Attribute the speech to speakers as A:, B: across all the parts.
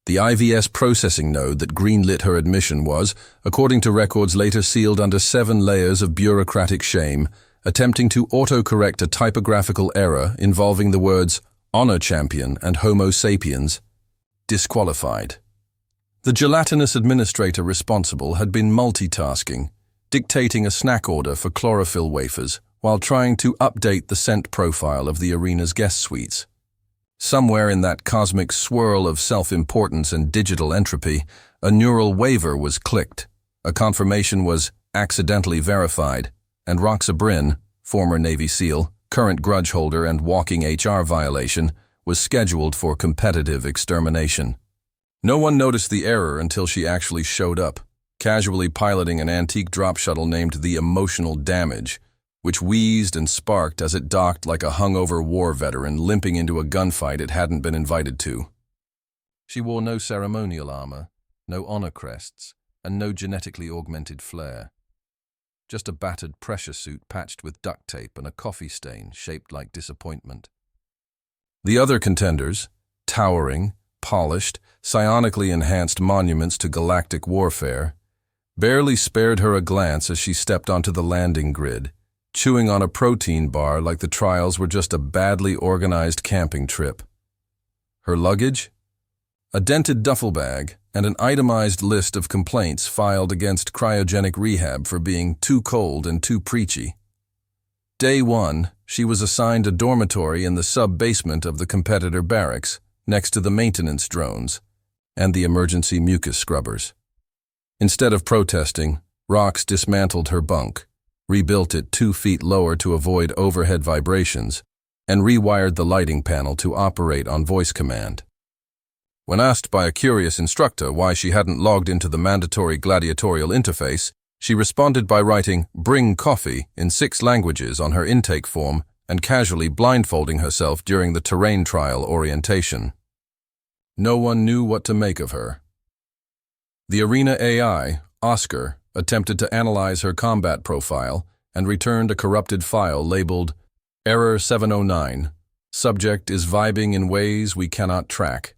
A: The IVS processing node that greenlit her admission was, according to records later sealed under 7 layers of bureaucratic shame, attempting to autocorrect a typographical error involving the words honor champion and homo sapiens, disqualified. The gelatinous administrator responsible had been multitasking, dictating a snack order for chlorophyll wafers while trying to update the scent profile of the arena's guest suites. Somewhere in that cosmic swirl of self-importance and digital entropy, a neural waiver was clicked, a confirmation was accidentally verified, and Roxa Bryn, former Navy SEAL, current grudge holder and walking HR violation, was scheduled for competitive extermination. No one noticed the error until she actually showed up, casually piloting an antique drop shuttle named the Emotional Damage, which wheezed and sparked as it docked like a hungover war veteran limping into a gunfight it hadn't been invited to. She wore no ceremonial armor, no honor crests, and no genetically augmented flair. Just a battered pressure suit patched with duct tape and a coffee stain shaped like disappointment. The other contenders, towering, polished, psionically enhanced monuments to galactic warfare, barely spared her a glance as she stepped onto the landing grid, chewing on a protein bar like the trials were just a badly organized camping trip. Her luggage? A dented duffel bag and an itemized list of complaints filed against cryogenic rehab for being too cold and too preachy. Day 1, she was assigned a dormitory in the sub-basement of the competitor barracks, next to the maintenance drones and the emergency mucus scrubbers. Instead of protesting, Rox dismantled her bunk, rebuilt it 2 feet lower to avoid overhead vibrations, and rewired the lighting panel to operate on voice command. When asked by a curious instructor why she hadn't logged into the mandatory gladiatorial interface, she responded by writing "Bring coffee" in 6 languages on her intake form and casually blindfolding herself during the terrain trial orientation. No one knew what to make of her. The arena AI, Oscar, attempted to analyze her combat profile and returned a corrupted file labeled Error 709. Subject is vibing in ways we cannot track.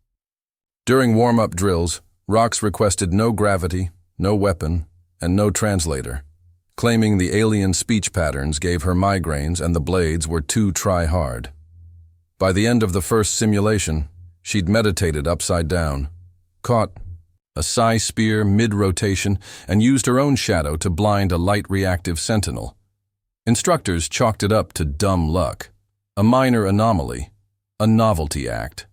A: During warm-up drills, Rox requested no gravity, no weapon, and no translator, claiming the alien speech patterns gave her migraines and the blades were too try-hard. By the end of the first simulation, she'd meditated upside down, caught a psi spear mid-rotation, and used her own shadow to blind a light-reactive sentinel. Instructors chalked it up to dumb luck, a minor anomaly, a novelty act.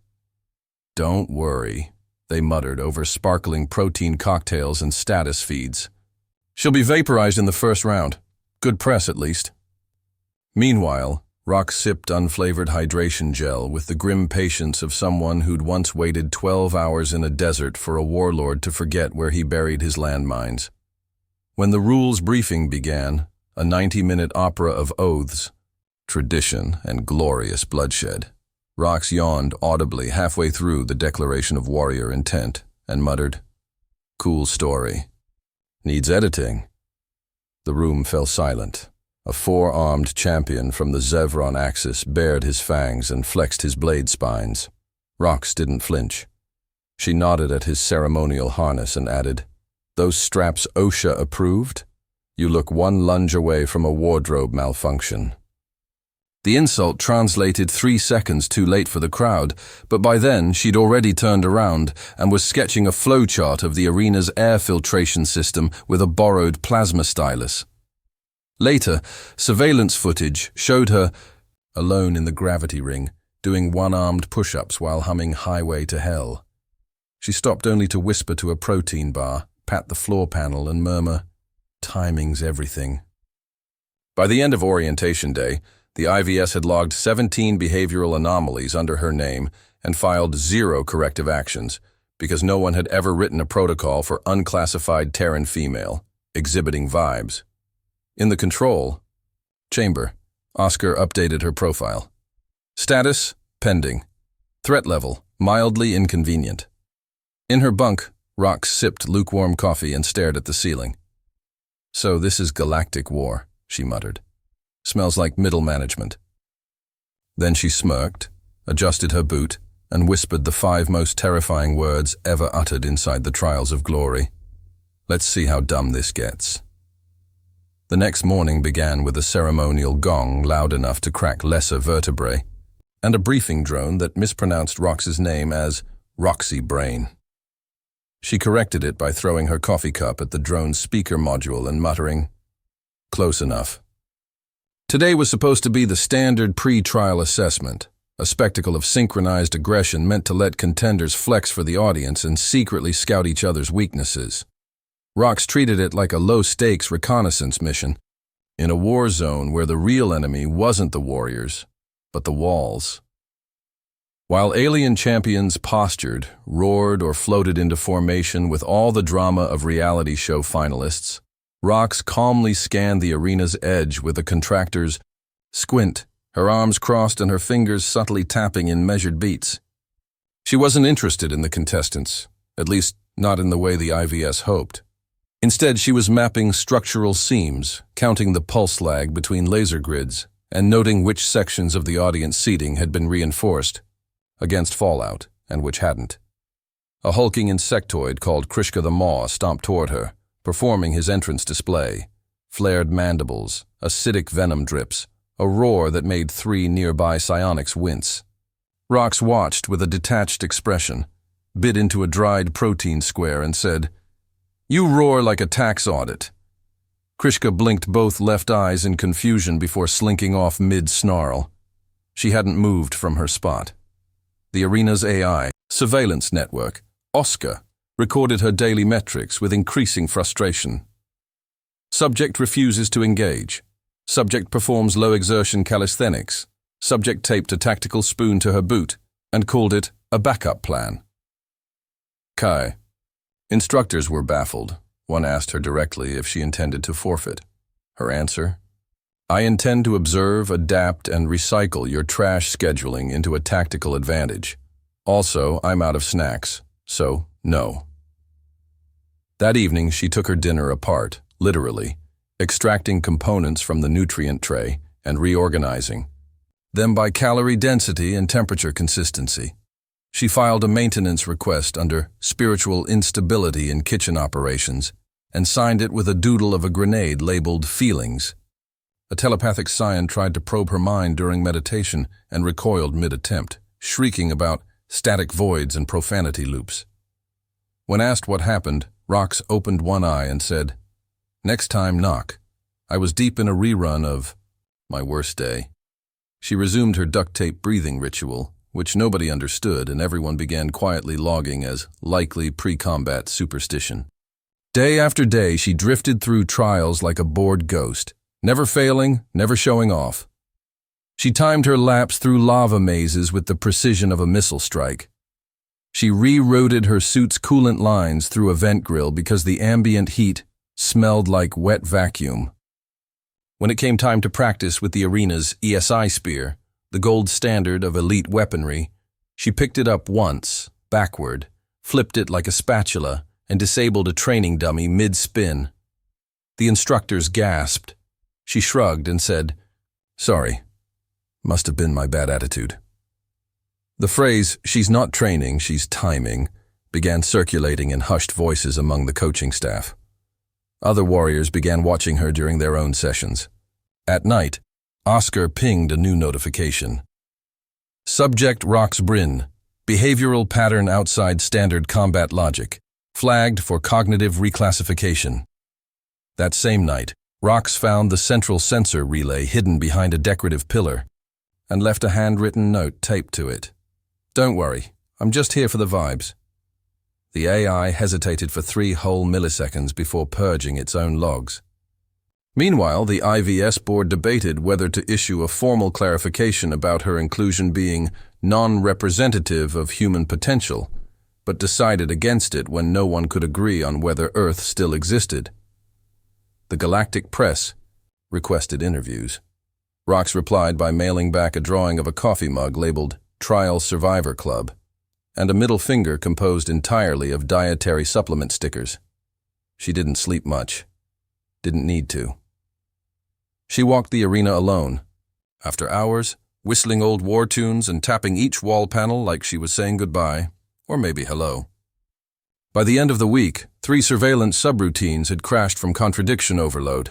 A: "Don't worry," they muttered over sparkling protein cocktails and status feeds. "She'll be vaporized in the first round. Good press, at least." Meanwhile, Rox sipped unflavored hydration gel with the grim patience of someone who'd once waited 12 hours in a desert for a warlord to forget where he buried his landmines. When the rules briefing began, a 90-minute opera of oaths, tradition, and glorious bloodshed, Rox yawned audibly halfway through the declaration of warrior intent and muttered, "Cool story. Needs editing." The room fell silent. A 4-armed champion from the Zevron axis bared his fangs and flexed his blade spines. Rox didn't flinch. She nodded at his ceremonial harness and added, "Those straps OSHA approved? You look 1 lunge away from a wardrobe malfunction." The insult translated 3 seconds too late for the crowd, but by then she'd already turned around and was sketching a flowchart of the arena's air filtration system with a borrowed plasma stylus. Later, surveillance footage showed her, alone in the gravity ring, doing 1-armed push-ups while humming Highway to Hell. She stopped only to whisper to a protein bar, pat the floor panel and murmur, "Timing's everything." By the end of orientation day, the IVS had logged 17 behavioral anomalies under her name and filed 0 corrective actions because no one had ever written a protocol for unclassified Terran female, exhibiting vibes. In the control chamber, Oscar updated her profile. Status, pending. Threat level, mildly inconvenient. In her bunk, Rox sipped lukewarm coffee and stared at the ceiling. "So this is galactic war," she muttered. "Smells like middle management." Then she smirked, adjusted her boot, and whispered the 5 most terrifying words ever uttered inside the trials of glory. Let's see how dumb this gets. The next morning began with a ceremonial gong loud enough to crack lesser vertebrae, and a briefing drone that mispronounced Rox's name as Roxy Brain. She corrected it by throwing her coffee cup at the drone's speaker module and muttering, "Close enough." Today was supposed to be the standard pre-trial assessment, a spectacle of synchronized aggression meant to let contenders flex for the audience and secretly scout each other's weaknesses. Rox treated it like a low-stakes reconnaissance mission, in a war zone where the real enemy wasn't the warriors, but the walls. While alien champions postured, roared, or floated into formation with all the drama of reality show finalists, Rox calmly scanned the arena's edge with a contractor's squint, her arms crossed and her fingers subtly tapping in measured beats. She wasn't interested in the contestants, at least not in the way the IVS hoped. Instead, she was mapping structural seams, counting the pulse lag between laser grids, and noting which sections of the audience seating had been reinforced against fallout and which hadn't. A hulking insectoid called Krishka the Maw stomped toward her, performing his entrance display. Flared mandibles, acidic venom drips, a roar that made 3 nearby psionics wince. Rox watched with a detached expression, bit into a dried protein square and said, "You roar like a tax audit." Krishka blinked both left eyes in confusion before slinking off mid-snarl. She hadn't moved from her spot. The arena's AI, surveillance network, Oscar, recorded her daily metrics with increasing frustration. Subject refuses to engage. Subject performs low-exertion calisthenics. Subject taped a tactical spoon to her boot and called it a backup plan. Kai. Instructors were baffled. One asked her directly if she intended to forfeit. Her answer: "I intend to observe, adapt, and recycle your trash scheduling into a tactical advantage. Also, I'm out of snacks, so no." That evening, she took her dinner apart, literally, extracting components from the nutrient tray and reorganizing them by calorie density and temperature consistency. She filed a maintenance request under spiritual instability in kitchen operations and signed it with a doodle of a grenade labeled feelings. A telepathic scion tried to probe her mind during meditation and recoiled mid-attempt, shrieking about static voids and profanity loops. When asked what happened, Rox opened one eye and said, "Next time, knock. I was deep in a rerun of my worst day." She resumed her duct tape breathing ritual, which nobody understood and everyone began quietly logging as likely pre-combat superstition. Day after day, she drifted through trials like a bored ghost, never failing, never showing off. She timed her laps through lava mazes with the precision of a missile strike. She rerouted her suit's coolant lines through a vent grill because the ambient heat smelled like wet vacuum. When it came time to practice with the arena's ESI spear, the gold standard of elite weaponry, she picked it up once, backward, flipped it like a spatula, and disabled a training dummy mid-spin. The instructors gasped. She shrugged and said, "Sorry, must have been my bad attitude." The phrase, "she's not training, she's timing," began circulating in hushed voices among the coaching staff. Other warriors began watching her during their own sessions. At night, Oscar pinged a new notification. Subject Rox Bryn, behavioral pattern outside standard combat logic, flagged for cognitive reclassification. That same night, Rox found the central sensor relay hidden behind a decorative pillar and left a handwritten note taped to it. "Don't worry, I'm just here for the vibes." The AI hesitated for 3 whole milliseconds before purging its own logs. Meanwhile, the IVS board debated whether to issue a formal clarification about her inclusion being non-representative of human potential, but decided against it when no one could agree on whether Earth still existed. The Galactic Press requested interviews. Rox replied by mailing back a drawing of a coffee mug labeled Trial Survivor Club and a middle finger composed entirely of dietary supplement stickers. She didn't sleep much. Didn't need to. She walked the arena alone. After hours, whistling old war tunes and tapping each wall panel like she was saying goodbye, or maybe hello. By the end of the week, 3 surveillance subroutines had crashed from contradiction overload.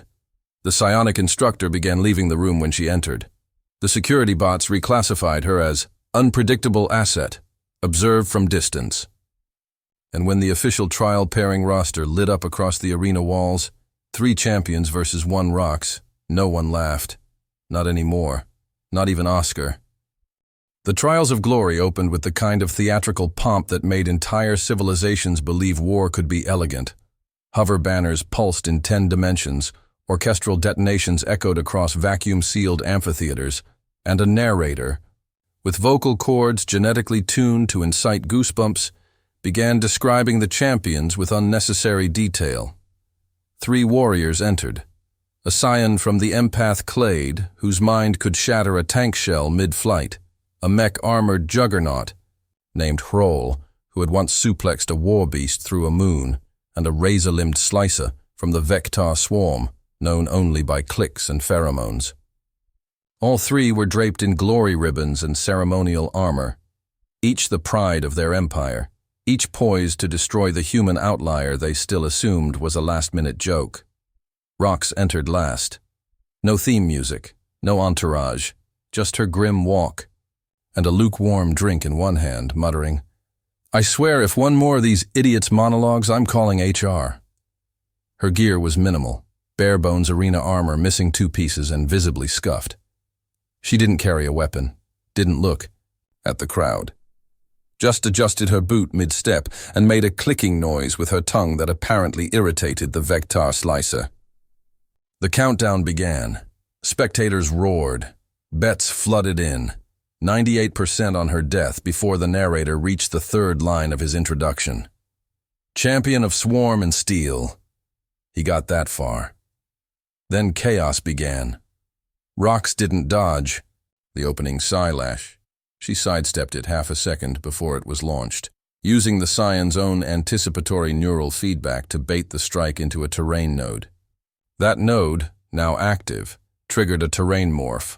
A: The psionic instructor began leaving the room when she entered. The security bots reclassified her as unpredictable asset, observed from distance. And when the official trial pairing roster lit up across the arena walls, 3 champions versus 1 Rox, no one laughed. Not anymore. Not even Oscar. The Trials of Glory opened with the kind of theatrical pomp that made entire civilizations believe war could be elegant. Hover banners pulsed in 10 dimensions, orchestral detonations echoed across vacuum-sealed amphitheaters, and a narrator, with vocal cords genetically tuned to incite goosebumps, began describing the champions with unnecessary detail. 3 warriors entered. A scion from the empath Clade, whose mind could shatter a tank shell mid-flight. A mech-armored juggernaut, named Hrol, who had once suplexed a war beast through a moon, and a razor-limbed slicer from the Vectar swarm, known only by clicks and pheromones. All 3 were draped in glory ribbons and ceremonial armor, each the pride of their empire, each poised to destroy the human outlier they still assumed was a last-minute joke. Rox entered last. No theme music, no entourage, just her grim walk, and a lukewarm drink in one hand, muttering, "I swear if one more of these idiots' monologues, I'm calling HR." Her gear was minimal, bare-bones arena armor missing 2 pieces and visibly scuffed. She didn't carry a weapon, didn't look at the crowd. Just adjusted her boot mid-step and made a clicking noise with her tongue that apparently irritated the Vectar slicer. The countdown began. Spectators roared. Bets flooded in. 98% on her death before the narrator reached the 3rd line of his introduction. Champion of Swarm and Steel. He got that far. Then chaos began. Rox didn't dodge the opening Psylash. She sidestepped it half a second before it was launched, using the Scion's own anticipatory neural feedback to bait the strike into a terrain node. That node, now active, triggered a terrain morph.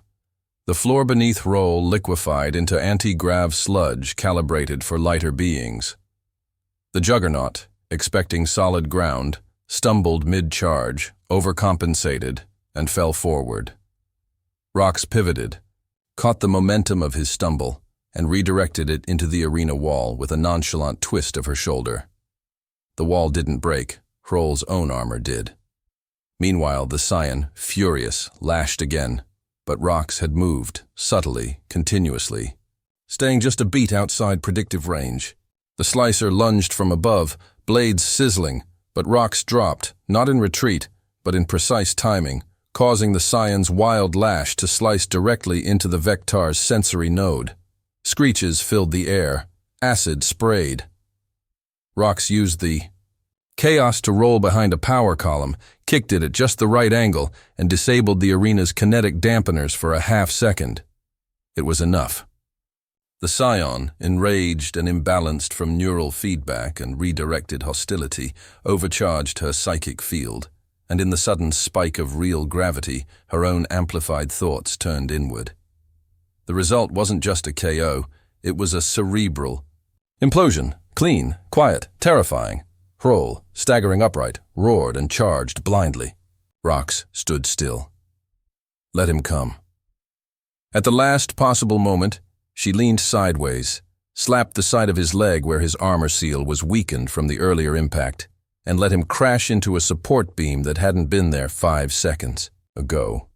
A: The floor beneath Hrol liquefied into anti-grav sludge calibrated for lighter beings. The Juggernaut, expecting solid ground, stumbled mid-charge, overcompensated, and fell forward. Rox pivoted, caught the momentum of his stumble, and redirected it into the arena wall with a nonchalant twist of her shoulder. The wall didn't break, Hrol's own armor did. Meanwhile, the Scion, furious, lashed again, but Rox had moved, subtly, continuously, staying just a beat outside predictive range. The slicer lunged from above, blades sizzling, but Rox dropped, not in retreat, but in precise timing, causing the Scion's wild lash to slice directly into the Vectar's sensory node. Screeches filled the air. Acid sprayed. Rox used the chaos to roll behind a power column, kicked it at just the right angle, and disabled the arena's kinetic dampeners for a half-second. It was enough. The Scion, enraged and imbalanced from neural feedback and redirected hostility, overcharged her psychic field, and in the sudden spike of real gravity, her own amplified thoughts turned inward. The result wasn't just a KO, it was a cerebral implosion, clean, quiet, terrifying. Hrol, staggering upright, roared and charged blindly. Rox stood still. Let him come. At the last possible moment, she leaned sideways, slapped the side of his leg where his armor seal was weakened from the earlier impact, and let him crash into a support beam that hadn't been there 5 seconds ago.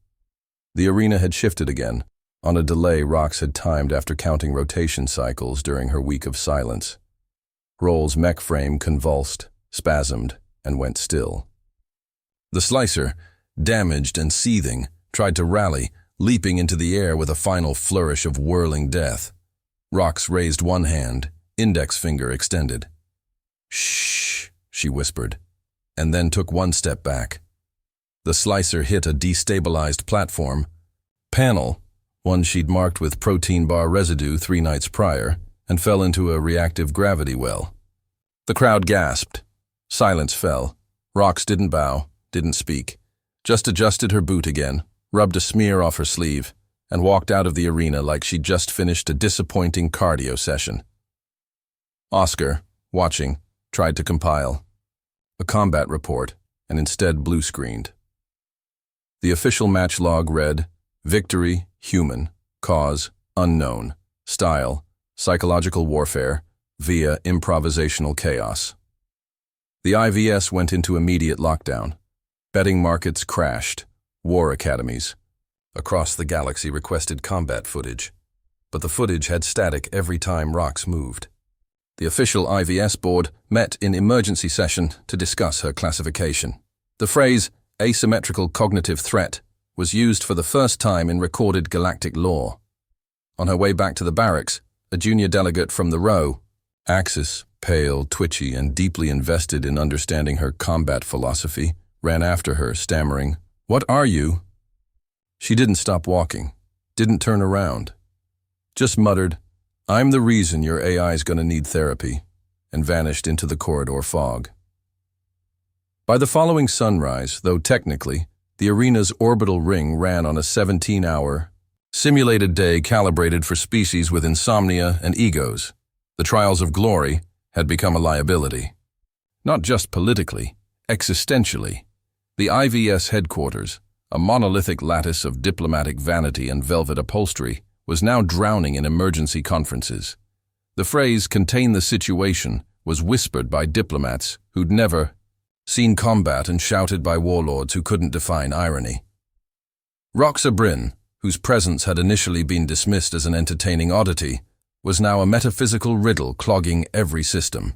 A: The arena had shifted again, on a delay Rox had timed after counting rotation cycles during her week of silence. Hrol's mech frame convulsed, spasmed, and went still. The slicer, damaged and seething, tried to rally, leaping into the air with a final flourish of whirling death. Rox raised one hand, index finger extended. "Shh," she whispered, and then took one step back. The slicer hit a destabilized platform. Panel, one she'd marked with protein bar residue 3 nights prior, and fell into a reactive gravity well. The crowd gasped. Silence fell. Rox didn't bow, didn't speak, just adjusted her boot again, rubbed a smear off her sleeve, and walked out of the arena like she'd just finished a disappointing cardio session. Oscar, watching, tried to compile a combat report and instead blue-screened. The official match log read, "Victory, human, cause, unknown, style, psychological warfare, via improvisational chaos." The IVS went into immediate lockdown. Betting markets crashed. War academies across the galaxy requested combat footage, but the footage had static every time rocks moved. The official IVS board met in emergency session to discuss her classification. The phrase, asymmetrical cognitive threat, was used for the first time in recorded galactic lore. On her way back to the barracks, a junior delegate from the row, Axis, pale, twitchy, and deeply invested in understanding her combat philosophy, ran after her, stammering, "What are you?" She didn't stop walking, didn't turn around, just muttered, "I'm the reason your AI's gonna need therapy," and vanished into the corridor fog. By the following sunrise, though technically, the arena's orbital ring ran on a 17-hour, simulated day calibrated for species with insomnia and egos. The trials of glory had become a liability. Not just politically, existentially. The IVS headquarters, a monolithic lattice of diplomatic vanity and velvet upholstery, was now drowning in emergency conferences. The phrase, "contain the situation," was whispered by diplomats who'd never seen combat and shouted by warlords who couldn't define irony. Roxa Bryn, whose presence had initially been dismissed as an entertaining oddity, was now a metaphysical riddle clogging every system.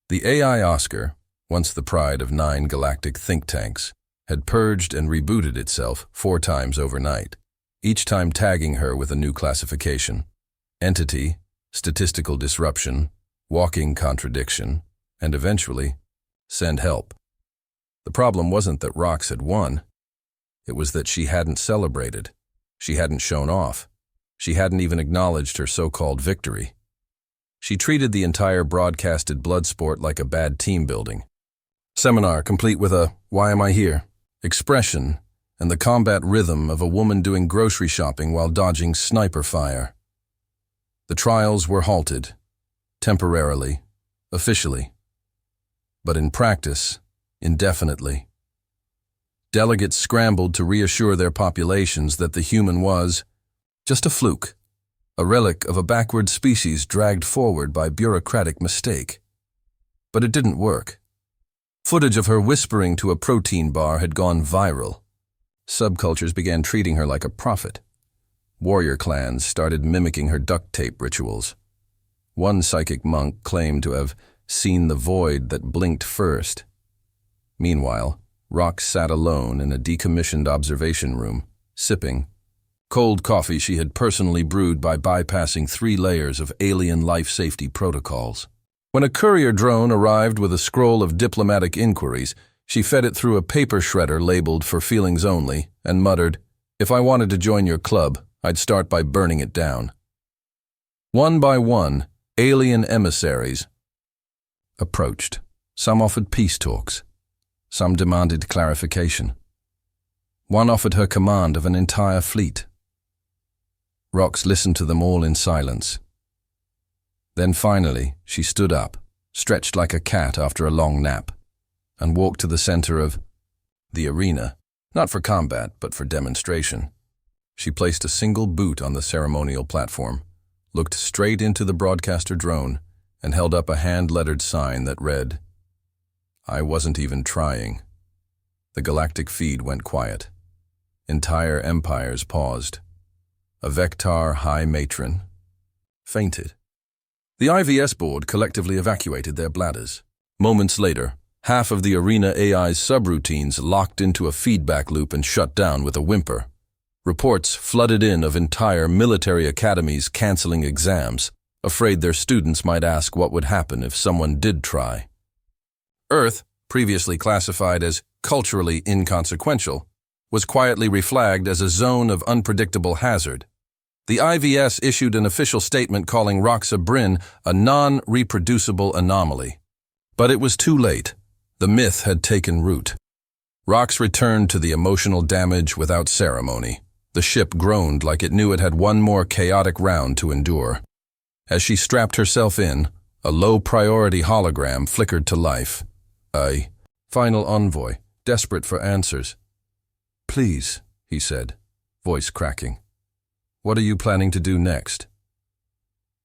A: The AI Oscar, once the pride of 9 galactic think tanks, had purged and rebooted itself 4 times overnight, each time tagging her with a new classification: entity, statistical disruption, walking contradiction, and eventually, send help. The problem wasn't that Rox had won. It was that she hadn't celebrated. She hadn't shown off. She hadn't even acknowledged her so-called victory. She treated the entire broadcasted blood sport like a bad team building seminar, complete with a "why am I here?" expression and the combat rhythm of a woman doing grocery shopping while dodging sniper fire. The trials were halted, temporarily, officially, but in practice, indefinitely. Delegates scrambled to reassure their populations that the human was just a fluke, a relic of a backward species dragged forward by bureaucratic mistake. But it didn't work. Footage of her whispering to a protein bar had gone viral. Subcultures began treating her like a prophet. Warrior clans started mimicking her duct tape rituals. One psychic monk claimed to have seen the void that blinked first. Meanwhile, Rox sat alone in a decommissioned observation room, sipping cold coffee she had personally brewed by bypassing 3 layers of alien life safety protocols. When a courier drone arrived with a scroll of diplomatic inquiries, she fed it through a paper shredder labeled "for feelings only" and muttered, "If I wanted to join your club, I'd start by burning it down." One by one, alien emissaries approached. Some offered peace talks. Some demanded clarification. One offered her command of an entire fleet. Rox listened to them all in silence. Then finally, she stood up, stretched like a cat after a long nap, and walked to the center of the arena, not for combat, but for demonstration. She placed a single boot on the ceremonial platform, looked straight into the broadcaster drone, and held up a hand-lettered sign that read, "I wasn't even trying." The galactic feed went quiet. Entire empires paused. A Vectar High Matron fainted. The IVS board collectively evacuated their bladders. Moments later, half of the arena AI's subroutines locked into a feedback loop and shut down with a whimper. Reports flooded in of entire military academies canceling exams, afraid their students might ask what would happen if someone did try. Earth, previously classified as culturally inconsequential, was quietly reflagged as a zone of unpredictable hazard. The IVS issued an official statement calling Roxa Bryn a non-reproducible anomaly. But it was too late. The myth had taken root. Rox returned to the emotional damage without ceremony. The ship groaned like it knew it had one more chaotic round to endure. As she strapped herself in, a low-priority hologram flickered to life. A final envoy, desperate for answers. "Please," he said, voice cracking. "What are you planning to do next?"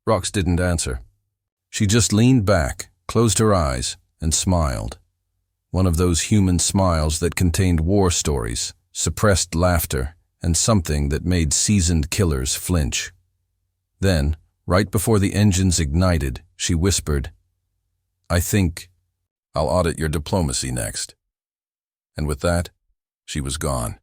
A: Rox didn't answer. She just leaned back, closed her eyes, and smiled. One of those human smiles that contained war stories, suppressed laughter, and something that made seasoned killers flinch. Then, right before the engines ignited, she whispered, "I think I'll audit your diplomacy next." And with that, she was gone,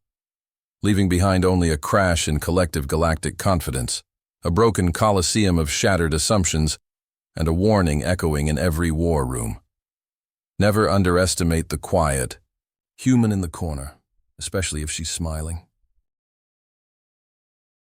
A: leaving behind only a crash in collective galactic confidence, a broken coliseum of shattered assumptions, and a warning echoing in every war room. Never underestimate the quiet, human in the corner, especially if she's smiling.